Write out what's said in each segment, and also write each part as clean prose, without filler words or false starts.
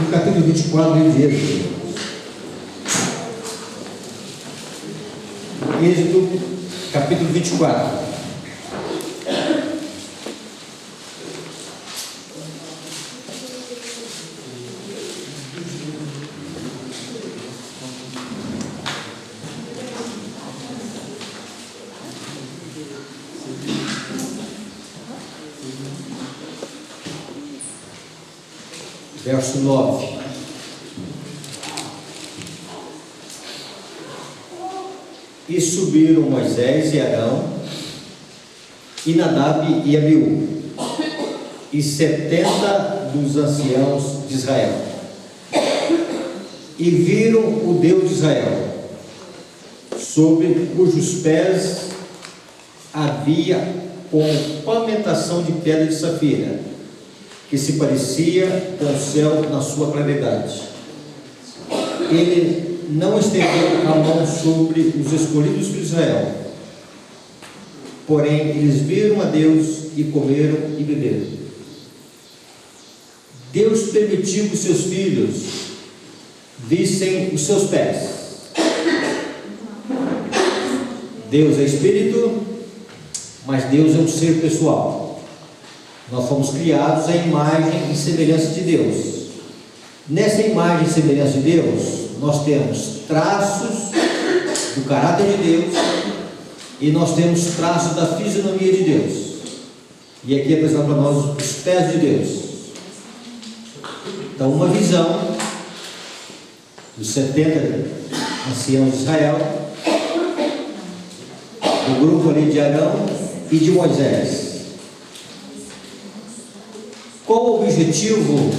no capítulo 24 do livro de Êxodo. Êxodo, capítulo 24. Verso 9. E subiram Moisés e Arão, e Nadab e Abiú, e 70 dos anciãos de Israel, e viram o Deus de Israel, sobre cujos pés havia complementação de pedra de safira, que se parecia com o céu na sua claridade. Ele não estendeu a mão sobre os escolhidos de Israel, porém eles viram a Deus e comeram e beberam. Deus permitiu que seus filhos vissem os seus pés. Deus é espírito, mas Deus é um ser pessoal. Nós fomos criados à imagem e semelhança de Deus. Nessa imagem e semelhança de Deus, nós temos traços do caráter de Deus e nós temos traços da fisionomia de Deus. E aqui é apresentado para nós os pés de Deus. Então, uma visão dos 70 anciãos de Israel, do grupo ali de Arão e de Moisés. Qual o objetivo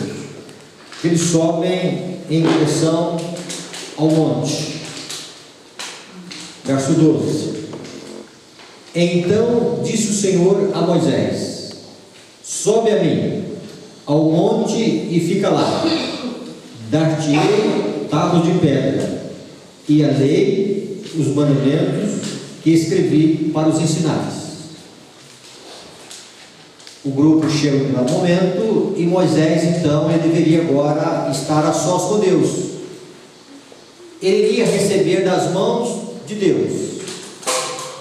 que eles sobem em direção ao monte? Verso 12. Então disse o Senhor a Moisés: sobe a mim ao monte e fica lá. Dar-te-ei tábuas de pedra e a lei, os mandamentos que escrevi para os ensinares. O grupo chega no momento e Moisés, então, ele deveria agora estar a sós com Deus. Ele iria receber das mãos de Deus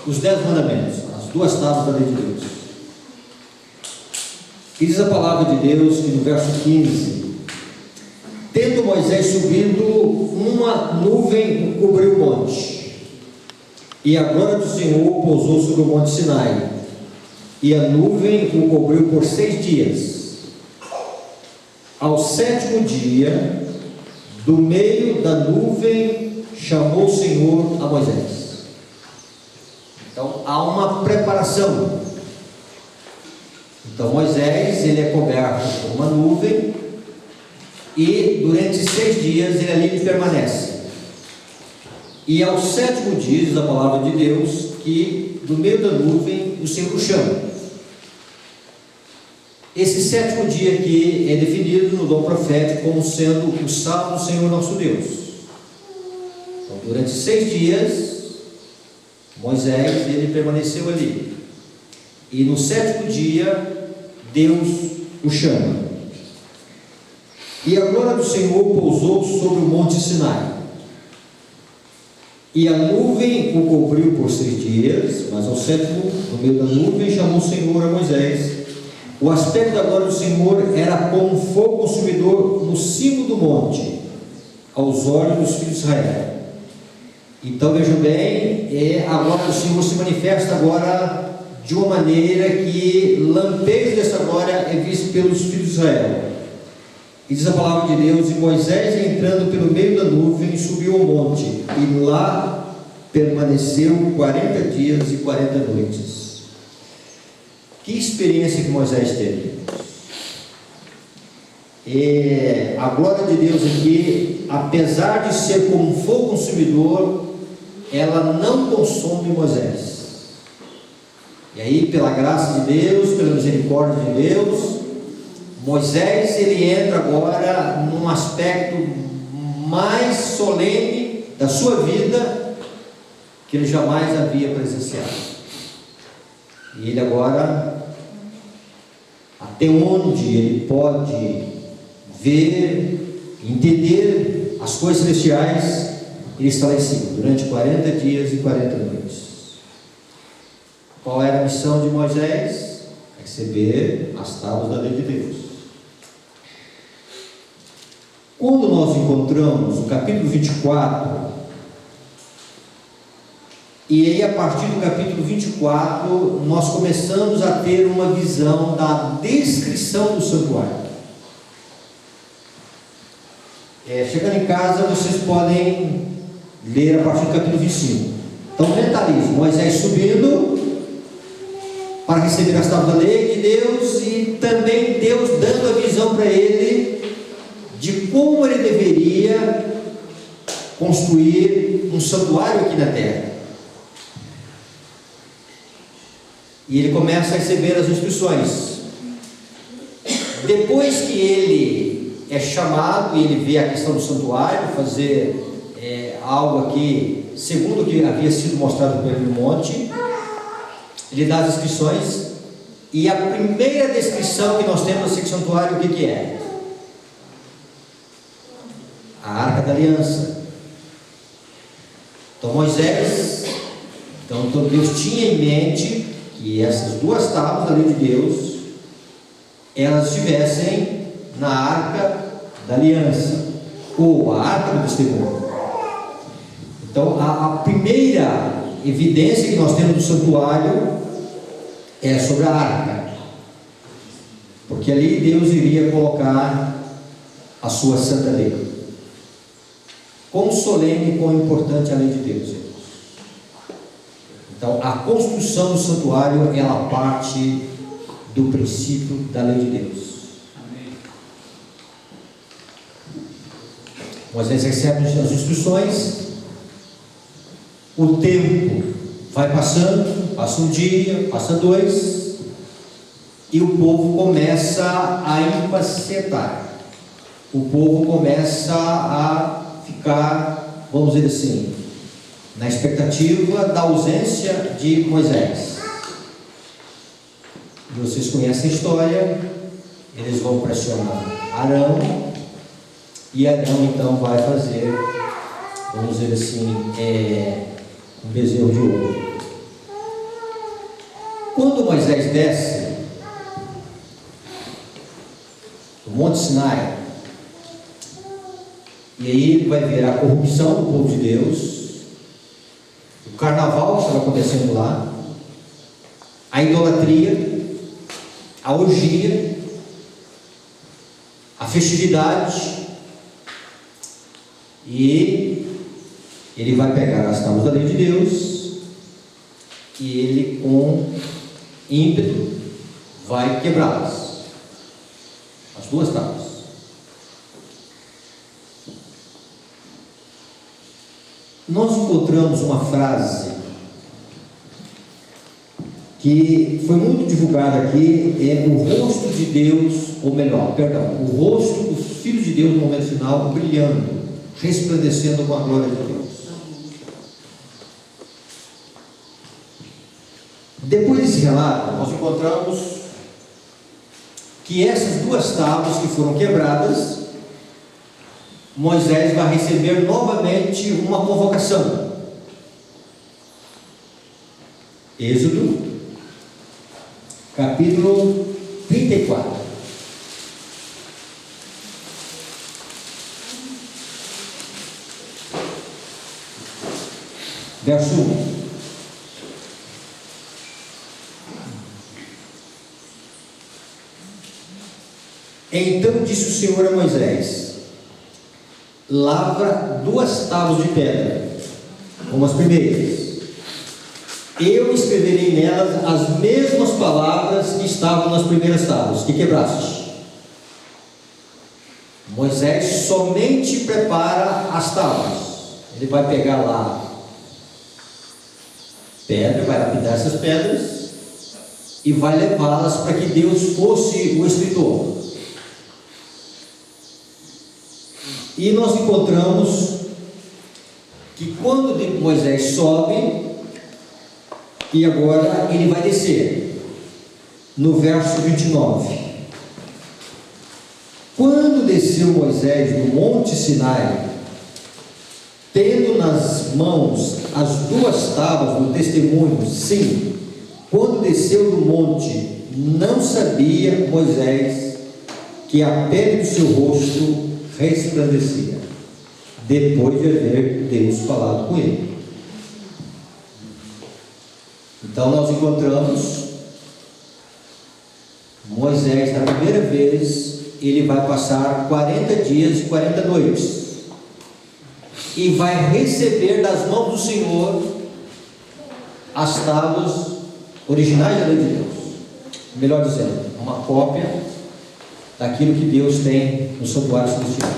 os 10 mandamentos, as 2 tábuas da lei de Deus. E diz a palavra de Deus que no verso 15: tendo Moisés subido, uma nuvem cobriu o monte, e a glória do Senhor pousou sobre o monte Sinai. E a nuvem o cobriu por 6 dias. Ao 7º dia, do meio da nuvem, chamou o Senhor a Moisés. Então, há uma preparação. Então, Moisés, ele é coberto por uma nuvem, e durante 6 dias, ele ali permanece. E ao 7º dia, diz a palavra de Deus, que do meio da nuvem, o Senhor o chama. Esse 7º dia aqui é definido no dom profético como sendo o sábado do Senhor nosso Deus. Então, durante 6 dias, Moisés, ele permaneceu ali. E no 7º dia, Deus o chama. E a glória do Senhor pousou sobre o monte Sinai. E a nuvem o cobriu por 6 dias, mas ao 7º, no meio da nuvem, chamou o Senhor a Moisés. O aspecto da glória do Senhor era como um fogo consumidor no cimo do monte, aos olhos dos filhos de Israel. Então vejam bem, a glória do Senhor se manifesta agora de uma maneira que lampejo dessa glória é visto pelos filhos de Israel. E diz a palavra de Deus: e Moisés, entrando pelo meio da nuvem, subiu ao monte, e lá permaneceu 40 dias e 40 noites. Que experiência que Moisés teve! A glória de Deus aqui, apesar de ser como um fogo consumidor, ela não consome Moisés. E aí, pela graça de Deus, pela misericórdia de Deus, Moisés, ele entra agora num aspecto mais solene da sua vida que ele jamais havia presenciado. E ele agora, até onde ele pode ver entender as coisas celestiais, ele está lá em cima, durante 40 dias e 40 noites. Qual era a missão de Moisés? Receber as tábuas da lei de Deus. Quando nós encontramos o capítulo 24, e aí a partir do capítulo 24, nós começamos a ter uma visão da descrição do santuário. Chegando em casa, vocês podem ler a partir do capítulo 25. Então mentalize, Moisés subindo para receber as tábuas da lei de Deus, e também Deus dando a visão para ele de como ele deveria construir um santuário aqui na terra. E ele começa a receber as instruções. Depois que ele é chamado e ele vê a questão do santuário, fazer algo aqui segundo o que havia sido mostrado para ele no monte, ele dá as instruções, e a primeira descrição que nós temos desse santuário, o que é? A Arca da Aliança. Então Deus tinha em mente que essas duas tábuas da lei de Deus, elas estivessem na Arca da Aliança, ou a Arca do Testemunho. Então a primeira evidência que nós temos do santuário é sobre a arca, porque ali Deus iria colocar a sua santa lei. Quão solene e quão importante a lei de Deus, irmãos. Então a construção do santuário, ela parte do princípio da lei de Deus. Moisés recebe as instruções, o tempo vai passando, passa um dia, passa dois, e o povo começa a impacientar. O povo começa a ficar, vamos dizer assim, na expectativa da ausência de Moisés. E vocês conhecem a história, eles vão pressionar Arão, e Arão então vai fazer, vamos dizer assim, um bezerro de ouro. Quando Moisés desce do Monte Sinai, e aí ele vai ver a corrupção do povo de Deus, o carnaval que estava acontecendo lá, a idolatria, a orgia, a festividade, e ele vai pegar as tábuas da lei de Deus, e ele com ímpeto vai quebrá-las, as duas tábuas. Nós encontramos uma frase que foi muito divulgada aqui, o rosto de Deus, ou melhor, perdão, o rosto do Filho de Deus no momento final, brilhando, resplandecendo com a glória de Deus. Depois desse relato, nós encontramos que essas duas tábuas que foram quebradas, Moisés vai receber novamente uma convocação. Êxodo, capítulo 34. Verso 1. Então disse o Senhor a Moisés: lavra duas tábuas de pedra, como as primeiras. Eu escreverei nelas as mesmas palavras que estavam nas primeiras tábuas que quebraste. Moisés somente prepara as tábuas. Ele vai pegar lá pedra, vai lapidar essas pedras e vai levá-las para que Deus fosse o escritor. E nós encontramos que quando Moisés sobe, e agora ele vai descer, no verso 29. Quando desceu Moisés do monte Sinai, tendo nas mãos as 2 tábuas do testemunho, sim, quando desceu do monte, não sabia Moisés que a pele do seu rosto resplandecia, depois de haver Deus falado com ele. Então nós encontramos Moisés, na primeira vez, ele vai passar 40 dias e 40 noites, e vai receber das mãos do Senhor as tábuas originais da lei de Deus, melhor dizendo, uma cópia daquilo que Deus tem no santuário celestial.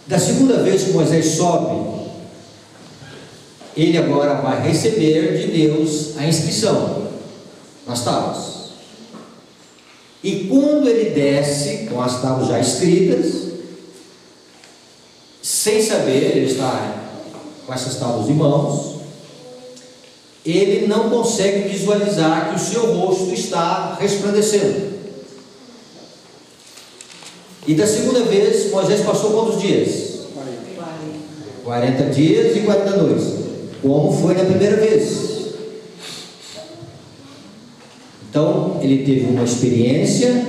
Da segunda vez que Moisés sobe, ele agora vai receber de Deus a inscrição nas tábuas. E quando ele desce com as tábuas já escritas, sem saber, ele está com essas tábuas em mãos, ele não consegue visualizar que o seu rosto está resplandecendo. E da segunda vez, Moisés passou quantos dias? 40 dias e 40 noites, como foi na primeira vez. Então, ele teve uma experiência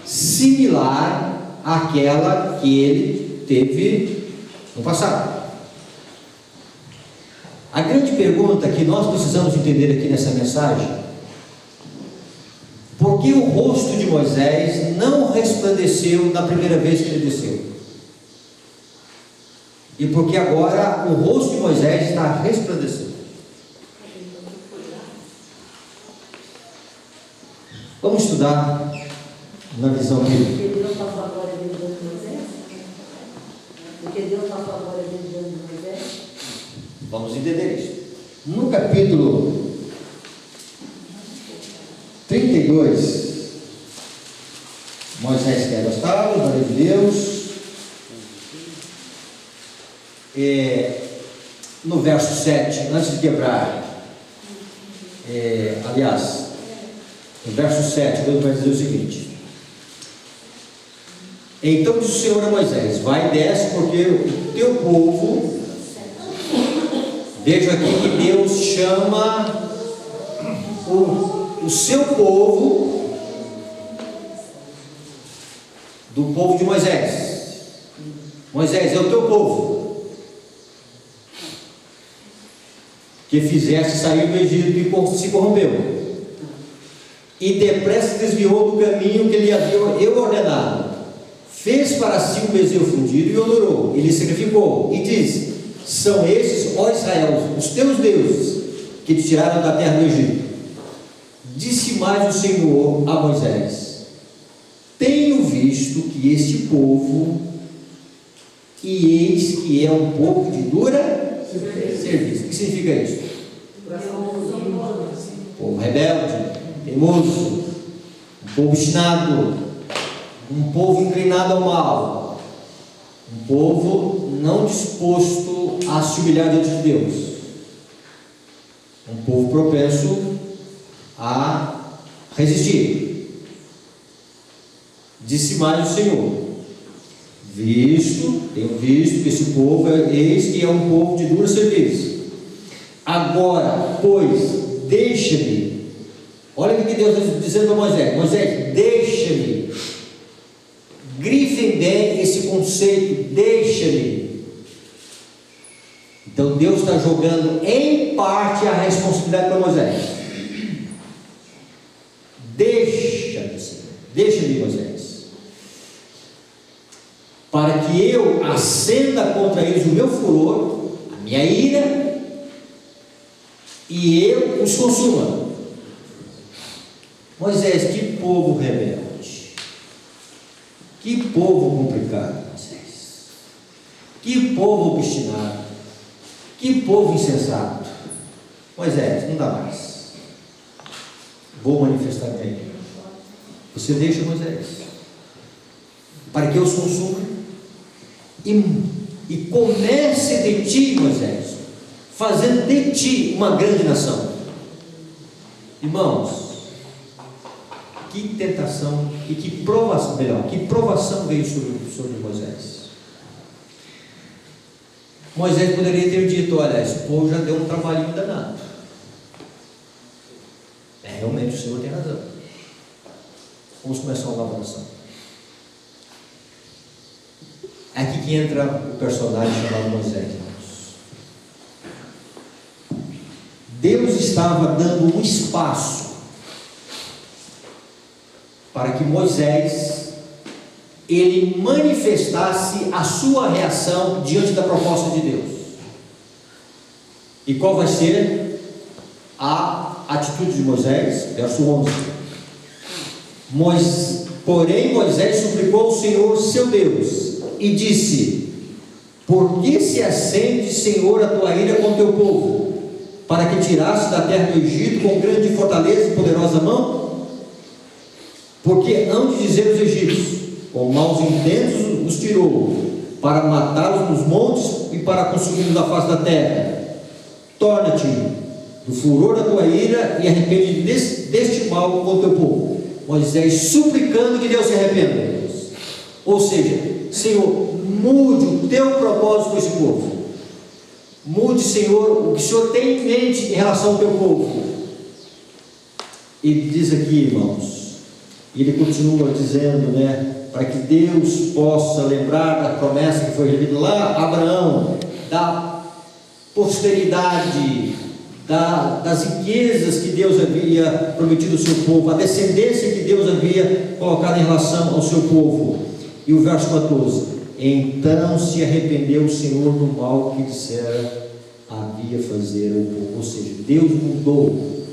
similar àquela que ele teve no passado. A grande pergunta que nós precisamos entender aqui nessa mensagem: por que o rosto de Moisés não resplandeceu na primeira vez que ele desceu? E por que agora o rosto de Moisés está resplandecendo? Vamos estudar na visão bíblica. Porque Deus passou a glória dele diante de Moisés? Porque Deus passou a glória dele diante de Moisés? Vamos entender isso. No capítulo 32, Moisés quebra as tábuas da lei de Deus. No verso 7, antes de quebrar, aliás, no verso 7, Deus vai dizer o seguinte: então disse o Senhor a Moisés: vai e desce, porque o teu povo, veja aqui que Deus chama o seu povo do povo de Moisés. Moisés é o teu povo, que fizeste sair do Egito e se corrompeu, e depressa desviou do caminho que lhe havia eu ordenado, fez para si um bezerro fundido e o adorou, e lhe sacrificou, e disse: são esses, ó Israel, os teus deuses, que te tiraram da terra do Egito. Disse mais o Senhor a Moisés: tenho visto que este povo, e eis que é um povo de dura serviço. O que significa isso? Povo rebelde, teimoso, um povo obstinado, um povo inclinado ao mal, um povo não disposto a se humilhar diante de Deus, um povo propenso a resistir. Disse mais o Senhor: tenho visto que esse povo, eis que é um povo de dura serviço. Agora, pois, deixa-me. Olha o que Deus está dizendo para Moisés: Moisés, deixa-me. Grifem bem esse conceito, deixa-me. Então Deus está jogando em parte a responsabilidade para Moisés. Deixa-me, Senhor, deixa-me, Moisés, para que eu acenda contra eles o meu furor, a minha ira, e eu os consuma. Moisés, que povo rebelde, que povo complicado, Moisés, que povo obstinado, que povo insensato. Moisés, não dá mais, vou manifestar minha ira. Você deixa, Moisés, para que eu os consuma, e comece de ti, Moisés, fazendo de ti uma grande nação. Irmãos, que tentação e que provação, melhor, que provação veio sobre Moisés. Moisés poderia ter dito: olha, esse povo já deu um trabalhinho danado. Realmente o Senhor tem razão. Vamos começar uma nova nação. É aqui que entra o personagem chamado Moisés. Deus estava dando um espaço para que Moisés ele manifestasse a sua reação diante da proposta de Deus. E qual vai ser a atitude de Moisés? Verso 11. Porém Moisés suplicou ao Senhor seu Deus e disse: por que se acende, Senhor, a tua ira com o teu povo, para que tirasse da terra do Egito com grande fortaleza e poderosa mão? Porque hão de dizer os egípcios: com maus intentos os tirou, para matá-los nos montes e para consumi-los da face da terra. Torna-te do furor da tua ira e arrepende deste mal com o teu povo. Moisés suplicando que Deus se arrependa. Ou seja, Senhor, mude o teu propósito com esse povo. Mude, Senhor, o que o Senhor tem em mente em relação ao teu povo. E diz aqui, irmãos, e ele continua dizendo, para que Deus possa lembrar da promessa que foi revelada lá a Abraão, da posteridade, das riquezas que Deus havia prometido ao seu povo, a descendência que Deus havia colocado em relação ao seu povo. E o verso 14: então se arrependeu o Senhor do mal que dissera havia fazer ao povo. Ou seja, Deus mudou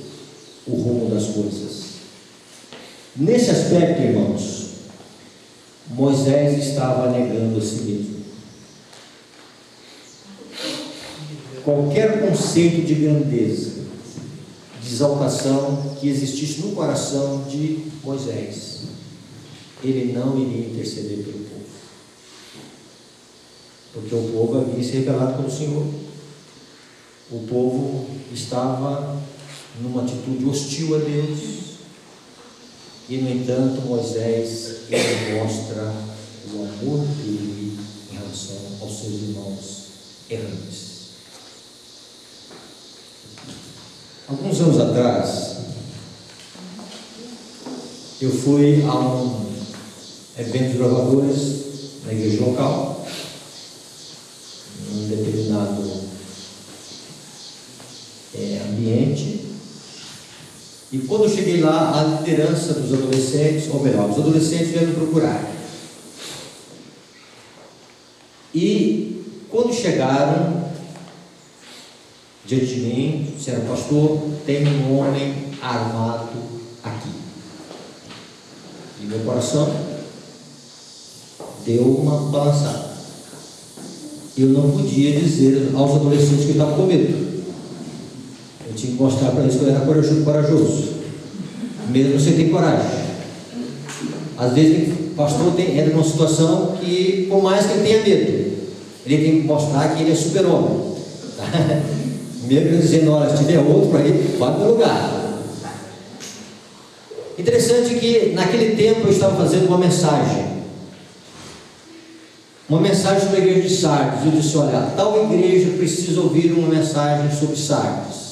o rumo das coisas. Nesse aspecto, irmãos, Moisés estava negando a si mesmo. Qualquer conceito de grandeza, de exaltação que existisse no coração de Moisés, ele não iria interceder pelo povo, porque o povo havia se rebelado contra o Senhor. O povo estava numa atitude hostil a Deus, e no entanto Moisés ele mostra o amor dele em relação aos seus irmãos errantes. Alguns anos atrás eu fui a um evento de gravadores na igreja local, num determinado ambiente, e quando eu cheguei lá, a liderança dos adolescentes, ou melhor, os adolescentes vieram me procurar, e quando chegaram diante de mim, disseram: pastor, tem um homem armado aqui. E meu coração deu uma balançada. Eu não podia dizer aos adolescentes que eu estava com medo. Eu tinha que mostrar para eles que eu era corajoso, mesmo sem ter coragem. Às vezes o pastor entra numa situação que, por mais que ele tenha medo, ele tem que mostrar que ele é super-homem. Mesmo dizendo: olha, se tiver outro para ir, vai no meu lugar. Interessante que naquele tempo eu estava fazendo uma mensagem sobre a igreja de Sardes. Eu disse: olha, tal igreja precisa ouvir uma mensagem sobre Sardes.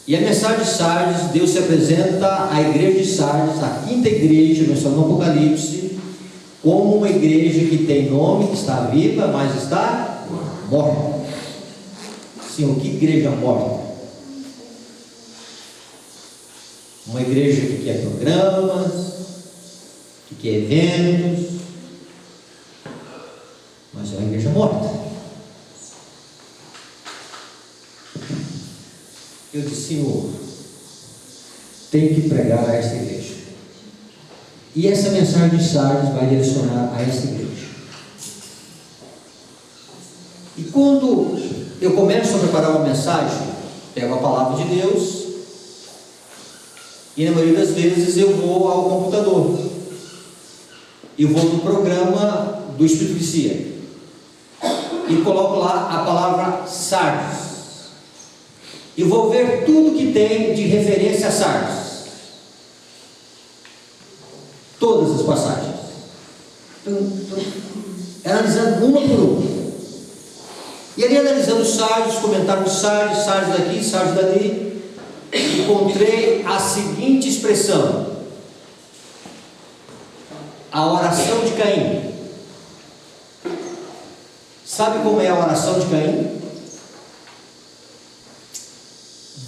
E a mensagem de Sardes, Deus se apresenta à igreja de Sardes, a quinta igreja mencionada no Apocalipse, como uma igreja que tem nome, que está viva, mas está morta. Senhor, que igreja morta? Uma igreja que quer programas, que quer eventos, mas é uma igreja morta. Eu disse: Senhor, tenho que pregar a esta igreja, e essa mensagem de Sardes vai direcionar a esta igreja. E quando eu começo a preparar uma mensagem, pego a palavra de Deus, e na maioria das vezes eu vou ao computador, eu vou no programa do Espírito de Cia, e coloco lá a palavra Sardes, e vou ver tudo que tem de referência a Sardes. todas as passagens. Analisando uma por uma. E ali analisando os sardes, comentando os sardes daqui, sardes dali, encontrei a seguinte expressão: a oração de Caim. Sabe como é a oração de Caim?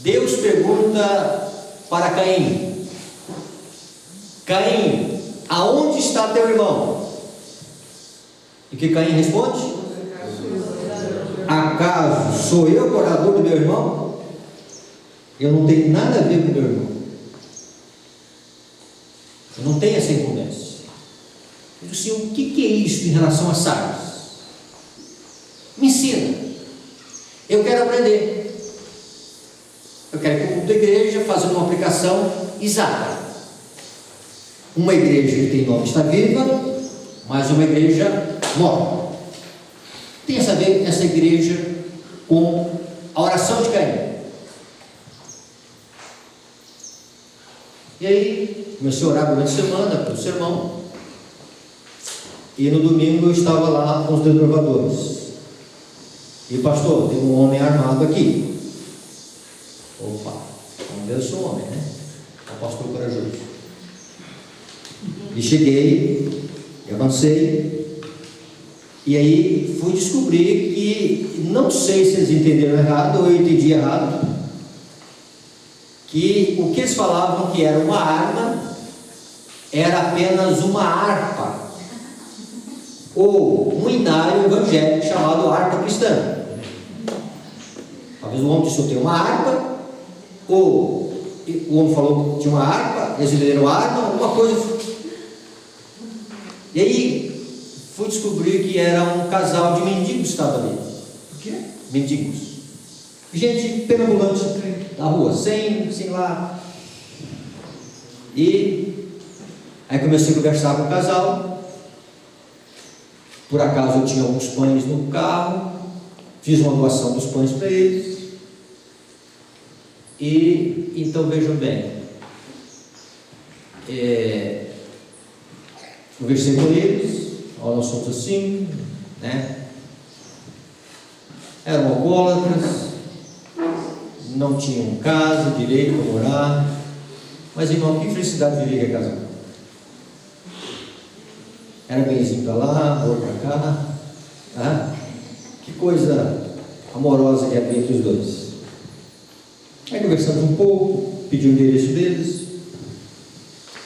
Deus pergunta para Caim: Caim, aonde está teu irmão? E que Caim responde? Acaso sou eu o orador do meu irmão? Eu não tenho nada a ver com meu irmão. Eu não tenho essa incumbência. Eu disse assim: o que é isso em relação a sardes? Me ensina. Eu quero aprender. Eu quero que o culto da igreja, fazendo uma aplicação exata. Uma igreja que tem nome está viva, mas uma igreja morta. Tem a ver essa igreja com a oração de Caim. E aí, comecei a orar durante a semana, pelo sermão. E no domingo eu estava lá com os desbravadores. E pastor, tem um homem armado aqui. Opa, vamos ver, eu sou homem, né? É um pastor corajoso. E cheguei, e avancei. E aí fui descobrir que, não sei se eles entenderam errado ou eu entendi errado, que o que eles falavam que era uma arma era apenas uma harpa, ou um hinário evangélico chamado harpa cristã. Talvez o homem disse: eu tenho uma harpa, ou o homem falou que tinha uma harpa, eles entenderam arma, alguma coisa. E aí fui descobrir que era um casal de mendigos que estava ali. O quê? Mendigos. Gente perambulante na rua, sem lá. E aí comecei a conversar com o casal. Por acaso eu tinha alguns pães no carro, fiz uma doação dos pães para eles. E então vejam bem, conversei com eles. Olha, nós somos assim, né? Eram alcoólatras, não tinham casa, direito para morar. Mas, irmão, que felicidade viver que é casar. Era benzinho para lá, amor para cá. Tá? Que coisa amorosa que havia entre os dois. Aí conversamos um pouco, pedi o endereço deles.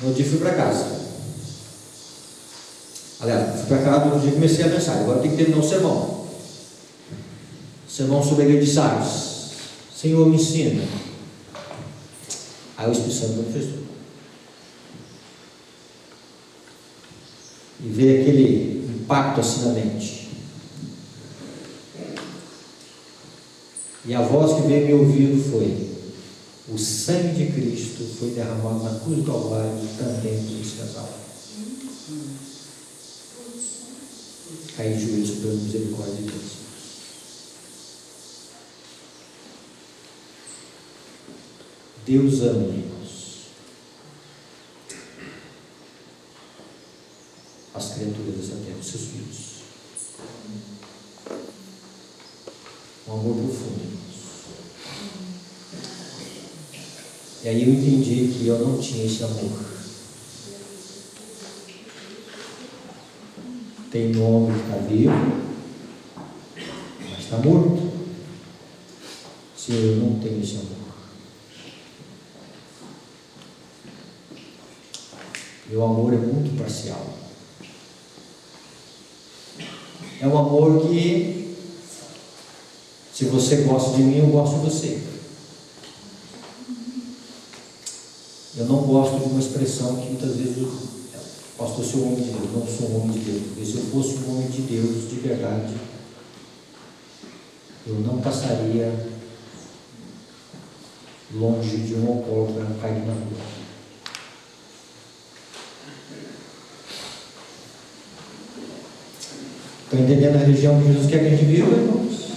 No dia fui para casa. Aliás, fui para casa, no dia comecei a pensar: agora tem que terminar o sermão. Sermão sobre a igreja de Sardes. Senhor, me ensina. Aí o Espírito Santo manifestou. E veio aquele impacto assim na mente. E a voz que veio me ouvindo foi: o sangue de Cristo foi derramado na cruz do Calvário também por esse casal. Caí de joelhos pela misericórdia de Deus. Deus ama, irmãos, as criaturas dessa terra, os seus filhos. Um amor profundo, irmãos. E aí eu entendi que eu não tinha esse amor. Tem nome que está vivo, mas está morto. Se eu não tenho esse amor. Meu amor é muito parcial. É um amor que, se você gosta de mim, eu gosto de você. Eu não gosto de uma expressão que muitas vezes eu pastor, sou um homem de Deus. Não sou um homem de Deus. Porque se eu fosse um homem de Deus de verdade, eu não passaria longe de um alcoólatra cair na rua. Estão entendendo a religião que Jesus quer que a gente viva, irmãos?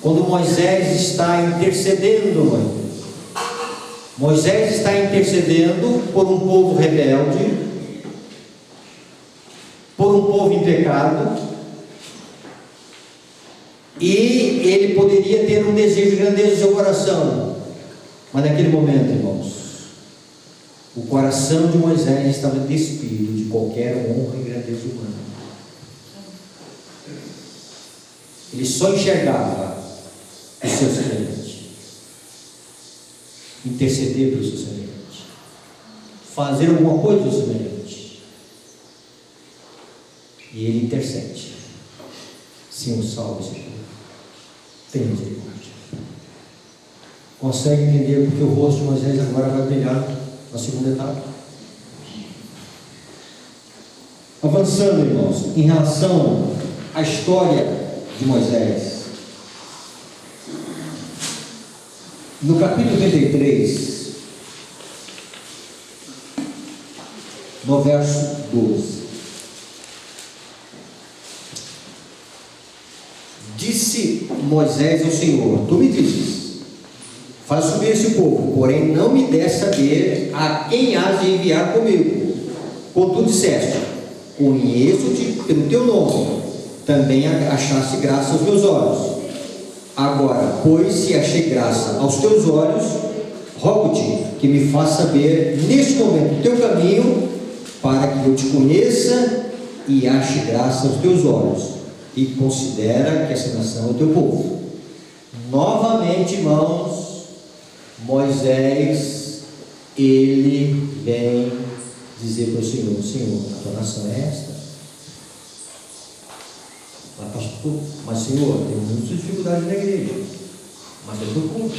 Quando Moisés está intercedendo, Moisés está intercedendo por um povo rebelde, por um povo em pecado, e ele poderia ter um desejo de grandeza no seu coração, mas naquele momento, irmãos, o coração de Moisés estava despido de qualquer honra e grandeza humana. Ele só enxergava o seu semelhante, interceder pelo seu semelhante, fazer alguma coisa do seu semelhante, e ele intercede. Senhor, salve esse povo, tenha misericórdia. Consegue entender porque o rosto de Moisés agora vai brilhar na segunda etapa? Avançando, irmãos, em relação à história de Moisés, no capítulo 33, no verso 12, disse Moisés ao Senhor: tu me dizes, faz subir esse povo, porém não me des saber a quem has de enviar comigo. Contudo disseste: conheço-te pelo teu nome, também achaste graça aos meus olhos. Agora, pois, se achei graça aos teus olhos, rogo-te que me faça saber neste momento o teu caminho, para que eu te conheça e ache graça aos teus olhos, e considera que essa nação é o teu povo. Novamente, irmãos, Moisés, ele vem dizer para o Senhor: Senhor, a tua nação é esta? Mas Senhor, tem muitas dificuldades na igreja, mas é teu povo.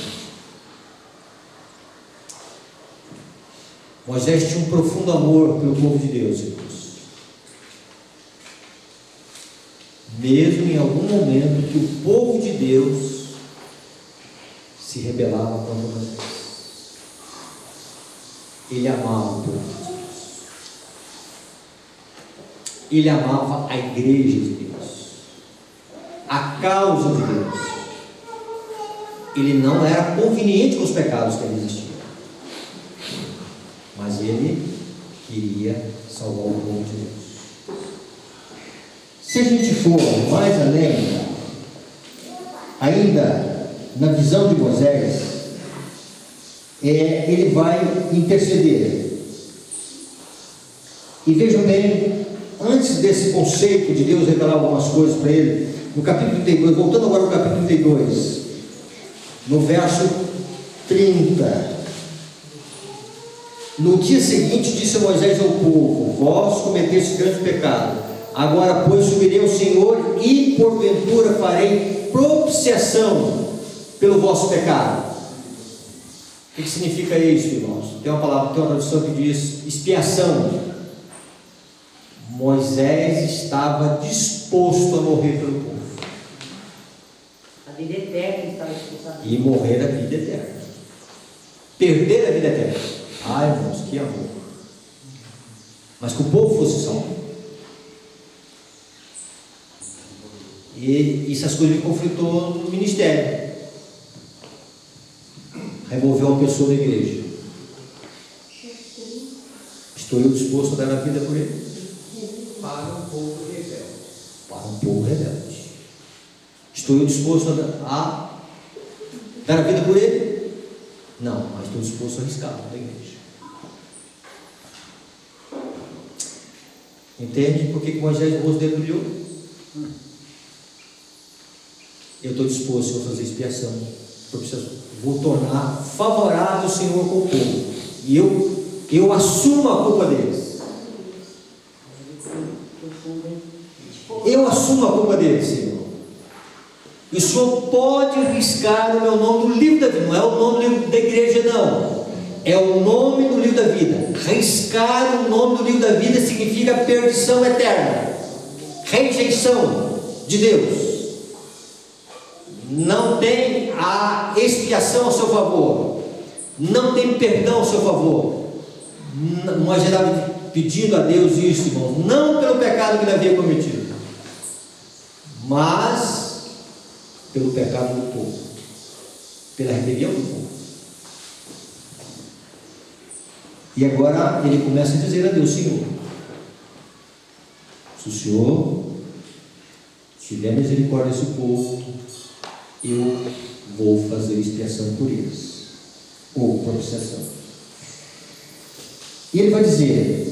Moisés tinha um profundo amor pelo povo de Deus, irmãos. Mesmo em algum momento que o povo de Deus se rebelava contra Moisés, ele amava o povo de Deus. Ele amava a igreja de Deus, a causa de Deus. Ele não era conveniente com os pecados que ali existiam, mas ele queria salvar o povo de Deus. Se a gente for mais além, ainda na visão de Moisés, ele vai interceder. E vejam bem, antes desse conceito de Deus revelar algumas coisas para ele, no capítulo 32, voltando agora ao capítulo 32, no verso 30, no dia seguinte disse Moisés ao povo: vós cometeste grande pecado, agora pois subirei ao Senhor e porventura farei propiciação pelo vosso pecado. O que significa isso, irmãos? Tem uma palavra, tem uma tradução que diz expiação. Moisés estava disposto a morrer pelo povo. A vida eterna estava expulsada. E morrer a vida eterna. Perder a vida eterna. Ai, irmãos, que amor. Mas que o povo fosse salvo. E essas coisas me conflitou no ministério. Removeu uma pessoa da igreja. Estou eu disposto a dar a vida por ele? Para um povo rebelde. Para um povo rebelde. Estou eu disposto a dar a vida por ele? Não, mas estou disposto a arriscar da igreja. Entende por que Moisés, o rosto dele brilhou? Eu estou disposto a fazer expiação. Vou tornar favorável o Senhor com o povo. E eu assumo a culpa deles. Eu assumo a culpa deles, Senhor. E o Senhor pode riscar o meu nome do livro da vida. Não é o nome da igreja, não. É o nome do livro da vida. Riscar o nome do livro da vida significa perdição eterna, rejeição de Deus. Não tem a expiação ao seu favor, não tem perdão ao seu favor. Moisés estava pedindo a Deus isso, irmão, não pelo pecado que ele havia cometido, mas pelo pecado do povo, pela rebelião do povo. E agora ele começa a dizer a Deus: Senhor, se o Senhor tiver misericórdia desse povo, eu vou fazer expiação por eles, ou propiciação. E ele vai dizer,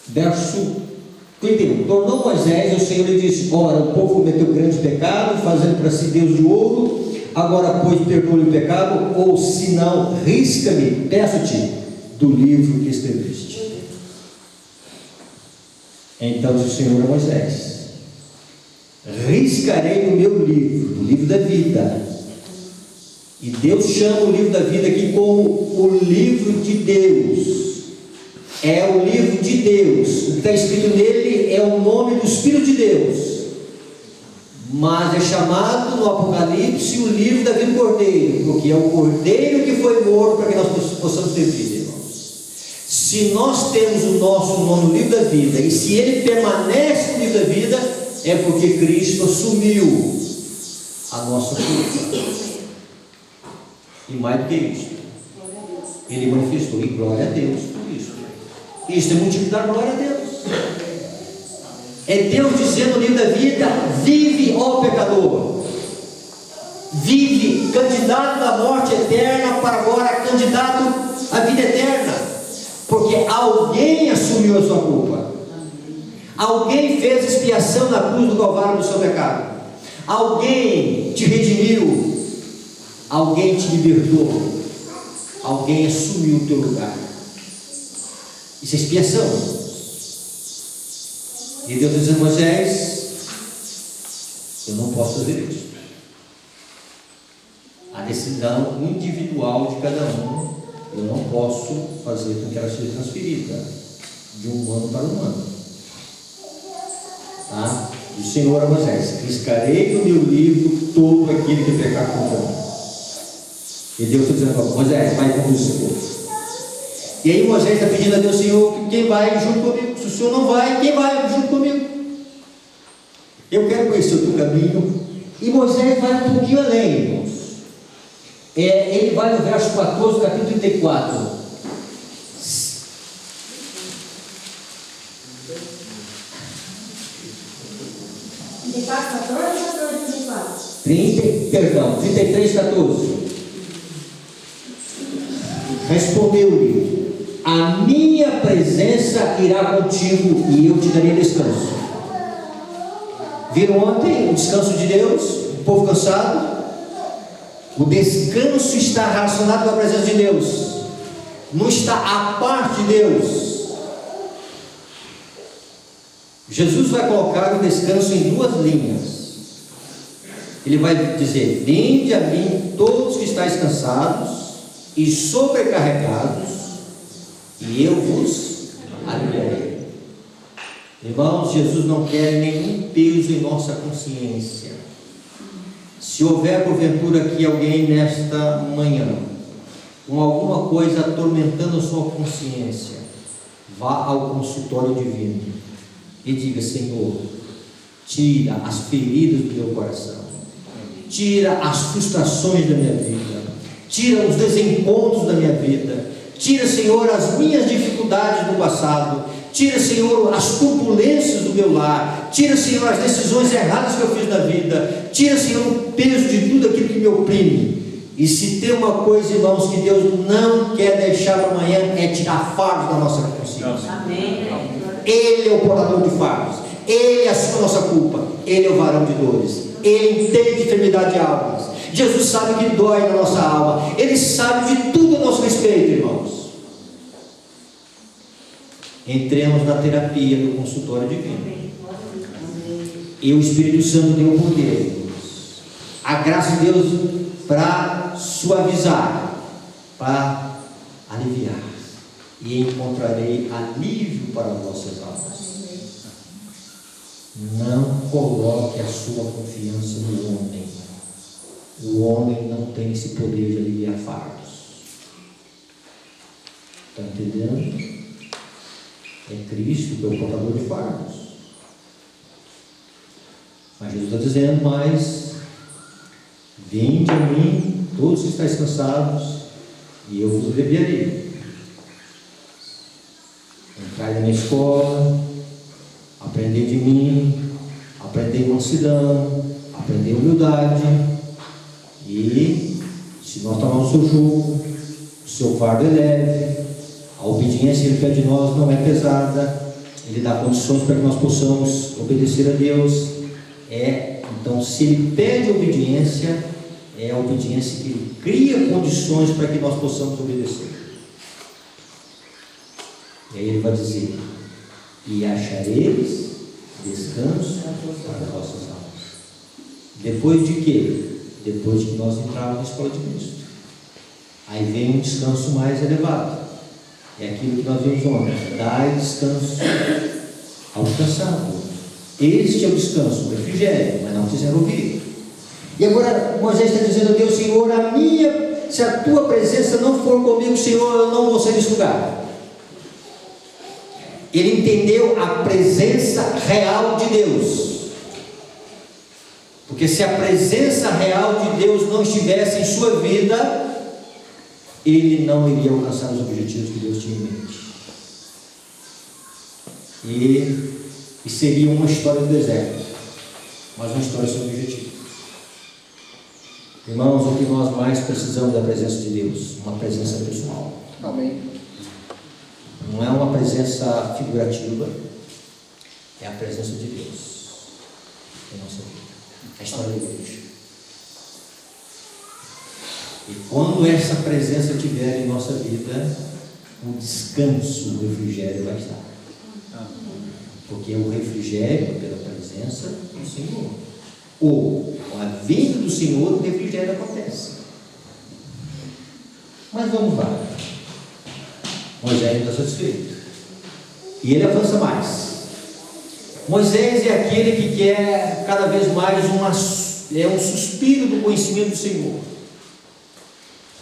verso 31, tornou Moisés, e o Senhor lhe disse: ora, o povo cometeu grande pecado, fazendo para si Deus de ouro. Agora, pois, perdoa-lhe o pecado, ou se não, risca-me, peço-te, do livro que escreveste. Então disse o Senhor a Moisés: riscarei no meu livro, o livro da vida. E Deus chama o livro da vida aqui como o livro de Deus. É o livro de Deus. O que está escrito nele é o nome do Espírito de Deus. Mas é chamado no Apocalipse o livro da vida do Cordeiro, porque é o Cordeiro que foi morto para que nós possamos ter vida, irmãos. Se nós temos o nosso nome no livro da vida, e se ele permanece no livro da vida, é porque Cristo assumiu a nossa culpa. E mais do que isso, ele manifestou, e glória a Deus por isso. Isto é motivo da glória a Deus. É Deus dizendo no livro da vida: vive, ó pecador, vive, candidato à morte eterna, para agora candidato à vida eterna, porque alguém assumiu a sua culpa, alguém fez expiação na cruz do Calvário do seu pecado, alguém te redimiu, alguém te libertou, alguém assumiu o teu lugar. Isso é expiação. E Deus diz a Moisés: eu não posso fazer isso. A decisão individual de cada um, eu não posso fazer com que ela seja transferida de um humano para um humano. Tá? E o Senhor a Moisés: riscarei no meu livro todo aquele que pecar contra mim. E Deus está dizendo: Moisés, vai conduzir esse povo. E aí Moisés está pedindo a Deus: Senhor, quem vai junto comigo? Se o Senhor não vai, quem vai junto comigo? Eu quero conhecer o teu caminho. E Moisés vai um pouquinho além, irmãos. Ele vai no verso 14, capítulo 34. Perdão, 33, 14. Respondeu-lhe: a minha presença irá contigo e eu te darei descanso. Viram ontem o descanso de Deus? O povo cansado. O descanso está relacionado com a presença de Deus, não está à parte de Deus. Jesus vai colocar o descanso em duas linhas. Ele vai dizer: vinde a mim todos que estáis cansados e sobrecarregados, e eu vos aliviarei. Irmãos, Jesus não quer nenhum peso em nossa consciência. Se houver porventura aqui alguém nesta manhã com alguma coisa atormentando a sua consciência, vá ao consultório divino e diga: Senhor, tira as feridas do meu coração, tira as frustrações da minha vida, tira os desencontros da minha vida, tira, Senhor, as minhas dificuldades do passado, tira, Senhor, as turbulências do meu lar, tira, Senhor, as decisões erradas que eu fiz na vida, tira, Senhor, o peso de tudo aquilo que me oprime. E se tem uma coisa, irmãos, que Deus não quer deixar para amanhã, é tirar fardos da nossa consciência. Amém. Ele é o portador de fardos, Ele assume a nossa culpa, Ele é o varão de dores, Ele entende enfermidade de almas. Jesus sabe o que dói na nossa alma, Ele sabe de tudo a nosso respeito, irmãos. Entremos na terapia do consultório divino, e o Espírito Santo deu o poder, a graça de Deus para suavizar, para aliviar, e encontrarei alívio para vossas almas. Não coloque a sua confiança no homem. O homem não tem esse poder de aliviar fardos. Está entendendo? É Cristo que é o portador de fardos. Mas Jesus está dizendo: mas vinde a mim todos que estáis cansados e eu vos abreviarei. Entrai na minha escola, aprendei de mim, aprendei mansidão, aprendei humildade, e se nós tomarmos o seu jugo, o seu fardo é leve, a obediência que ele pede de nós não é pesada, ele dá condições para que nós possamos obedecer a Deus. Então, se ele pede obediência, é a obediência que ele cria condições para que nós possamos obedecer. E aí ele vai dizer: e achareis descanso para as vossas almas. Depois de quê? Depois de que nós entrarmos na escola de Cristo. Aí vem um descanso mais elevado. É aquilo que nós vimos ontem: dai descanso ao cansado. Este é o descanso, o refrigério, mas não quiseram ouvir. E agora Moisés está dizendo a Deus: Senhor, se a tua presença não for comigo, Senhor, eu não vou sair desse lugar. Ele entendeu a presença real de Deus, porque se a presença real de Deus não estivesse em sua vida, ele não iria alcançar os objetivos que Deus tinha em mente. E seria uma história do deserto, mas uma história sem objetivo. Irmãos, o que nós mais precisamos é da presença de Deus, uma presença pessoal. Amém. Não é uma presença figurativa, é a presença de Deus em nossa vida, a história da igreja. E quando essa presença estiver em nossa vida, o descanso, o refrigério vai estar. Porque o refrigério pela presença do Senhor, ou com a vinda do Senhor, o refrigério acontece. Mas vamos lá. Moisés não está satisfeito, e ele avança mais. Moisés é aquele que quer cada vez mais um suspiro do conhecimento do Senhor.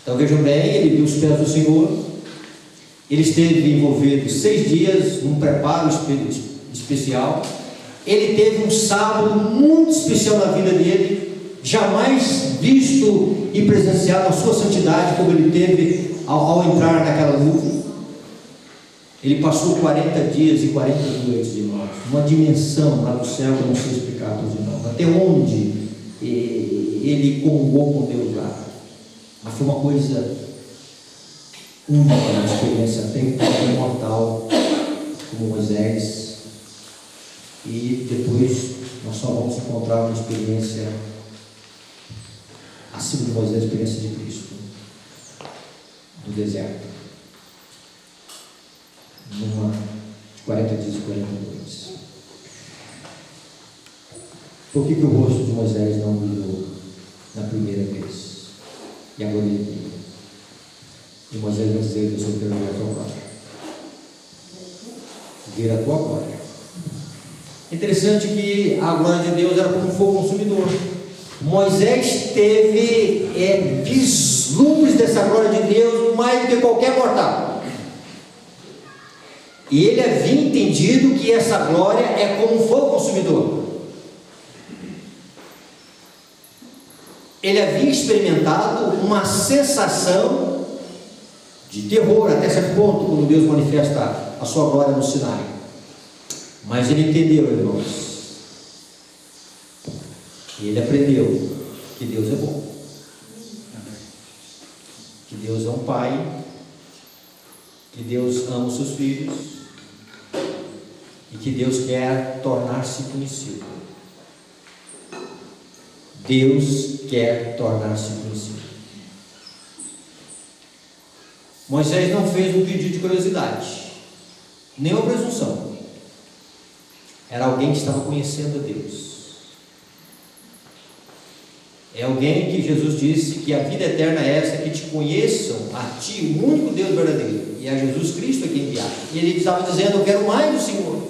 Então vejam bem, ele viu os pés do Senhor, ele esteve envolvido 6 dias num preparo especial, ele teve um sábado muito especial na vida dele, jamais visto e presenciado a sua santidade como ele teve ao entrar naquela nuvem. Ele passou 40 dias e 40 noites, irmãos, uma dimensão lá do céu que eu não sei explicar para os irmãos, até onde ele comungou com Deus lá. Mas foi uma coisa única, uma experiência até imortal, como Moisés. E depois nós só vamos encontrar uma experiência acima de Moisés, a experiência de Cristo no deserto, numa de 40 dias e 40 noites. Por que o rosto de Moisés não brilhou na primeira vez? E agora ele brilha. E Moisés vai dizer: Deus, eu quero ver a tua glória. Ver a tua glória. Interessante que a glória de Deus era como um fogo consumidor. Moisés teve vislumbres dessa glória de Deus mais do que qualquer mortal. E ele havia entendido que essa glória é como um fogo consumidor. Ele havia experimentado uma sensação de terror até certo ponto, quando Deus manifesta a sua glória no Sinai. Mas ele entendeu, irmãos, e ele aprendeu que Deus é bom, que Deus é um pai, que Deus ama os seus filhos e que Deus quer tornar-se conhecido. Deus quer tornar-se conhecido. Moisés não fez um pedido de curiosidade, nem uma presunção. Era alguém que estava conhecendo a Deus. É alguém que Jesus disse que a vida eterna é essa, que te conheçam a ti, o único Deus verdadeiro, e a Jesus Cristo a quem enviaste. E ele estava dizendo: eu quero mais do Senhor,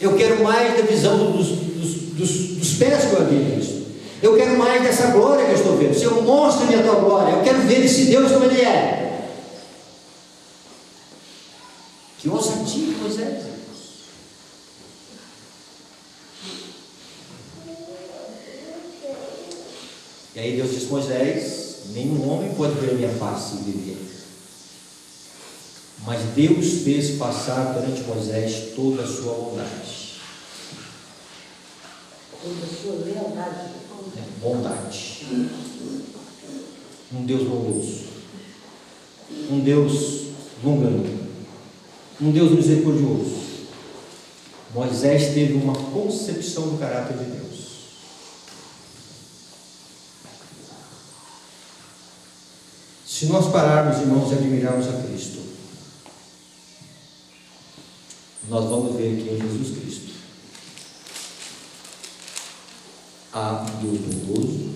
eu quero mais da visão dos pés que eu havia visto, eu quero mais dessa glória que eu estou vendo. Senhor, mostra-me a tua glória, eu quero ver esse Deus como ele é. Que ousadia que Moisés. E aí Deus diz: Moisés, Nenhum homem pode ver a minha face e viver. Mas Deus fez passar perante Moisés toda a sua bondade. Toda a sua lealdade. Bondade. Um Deus bondoso. Um Deus longânimo. Um Deus misericordioso. Moisés teve uma concepção do caráter de Deus. Se nós pararmos, irmãos, e admirarmos a Cristo, nós vamos ver que em Jesus Cristo há um Deus bondoso,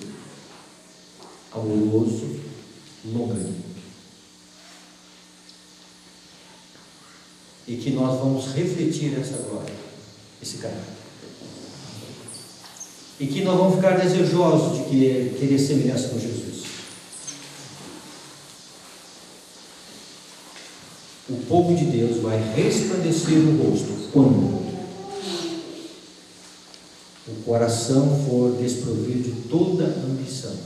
amoroso, longânimo. E que nós vamos refletir essa glória, esse caráter. E que nós vamos ficar desejosos de querer semelhança com Jesus. O povo de Deus vai resplandecer no rosto quando o coração for desprovido de toda ambição.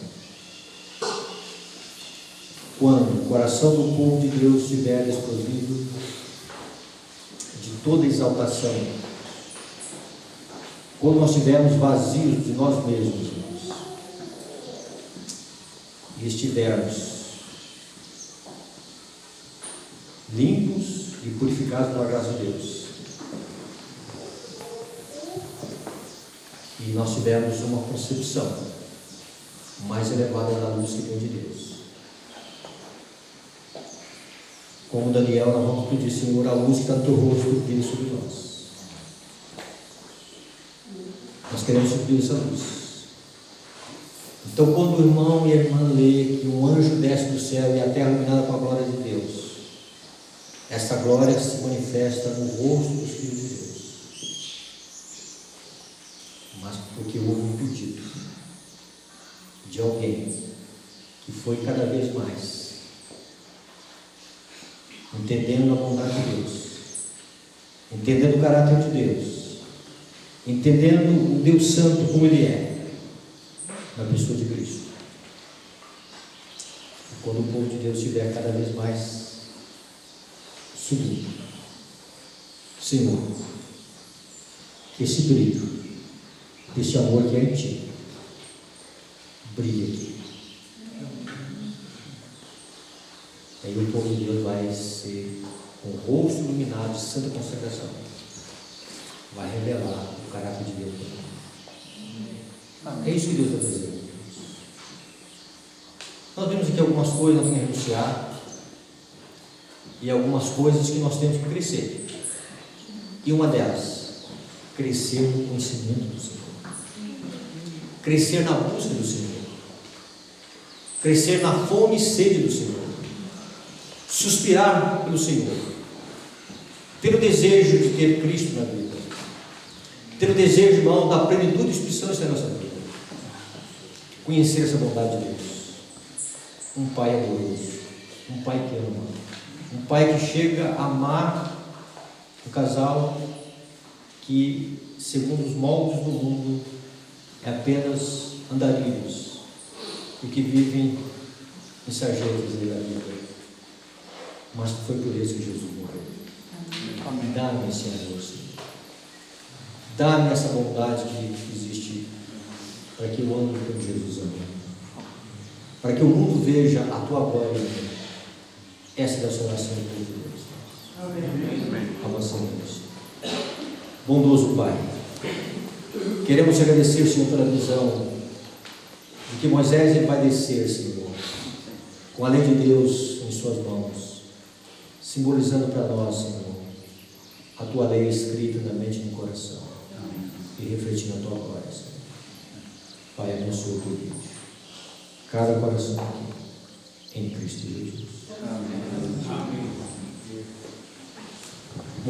Quando o coração do povo de Deus estiver desprovido de toda exaltação. Quando nós estivermos vazios de nós mesmos, irmãos, e estivermos limpos e purificados pela graça de Deus, e nós tivermos uma concepção mais elevada da luz que vem de Deus, como Daniel, nós vamos pedir, Senhor, a luz que está no teu rosto brilhe sobre nós. Nós queremos suprir essa luz. Então, quando o irmão e a irmã lê que um anjo desce do céu e a terra iluminada com a glória de Deus, essa glória se manifesta no rosto dos filhos de Deus. Mas porque houve um pedido de alguém que foi cada vez mais entendendo a bondade de Deus, entendendo o caráter de Deus, entendendo o Deus Santo como Ele é, na pessoa de Cristo. E quando o povo de Deus estiver cada vez mais subindo, Senhor, que esse brilho, desse amor que é em Ti, brilhe aqui. Aí o povo de Deus vai ser com o rosto iluminado de santa consagração. Vai revelar o caráter de Deus. É isso que Deus está fazendo. Nós vemos aqui algumas coisas que nós temos que renunciar e algumas coisas que nós temos que crescer. E uma delas, crescer no conhecimento do Senhor. Crescer na busca do Senhor. Crescer na fome e sede do Senhor. Suspirar pelo Senhor, ter o desejo de ter Cristo na vida, ter o desejo, irmão, da plenitude e expressão da nossa vida, conhecer essa bondade de Deus, um Pai amoroso, um Pai que ama, um Pai que chega a amar um casal que, segundo os moldes do mundo, é apenas andarilhos e que vivem em sarjetas da vida. Mas foi por isso que Jesus morreu. Dá-me esse amor, Senhor. Dá-me essa bondade que existe para que eu ande como Jesus amou. Para que o mundo veja a Tua glória. Essa é a nossa oração do povo de Deus. Amém. Avançamos. Bondoso Pai, queremos te agradecer, Senhor, pela visão de que Moisés ele vai descer, Senhor, com a lei de Deus em suas mãos, simbolizando para nós, Senhor, a Tua lei escrita na mente e no coração, e refletindo a Tua glória, Senhor. Pai, abençoa o Teu Deus, cada coração aqui, em Cristo Jesus. Amém.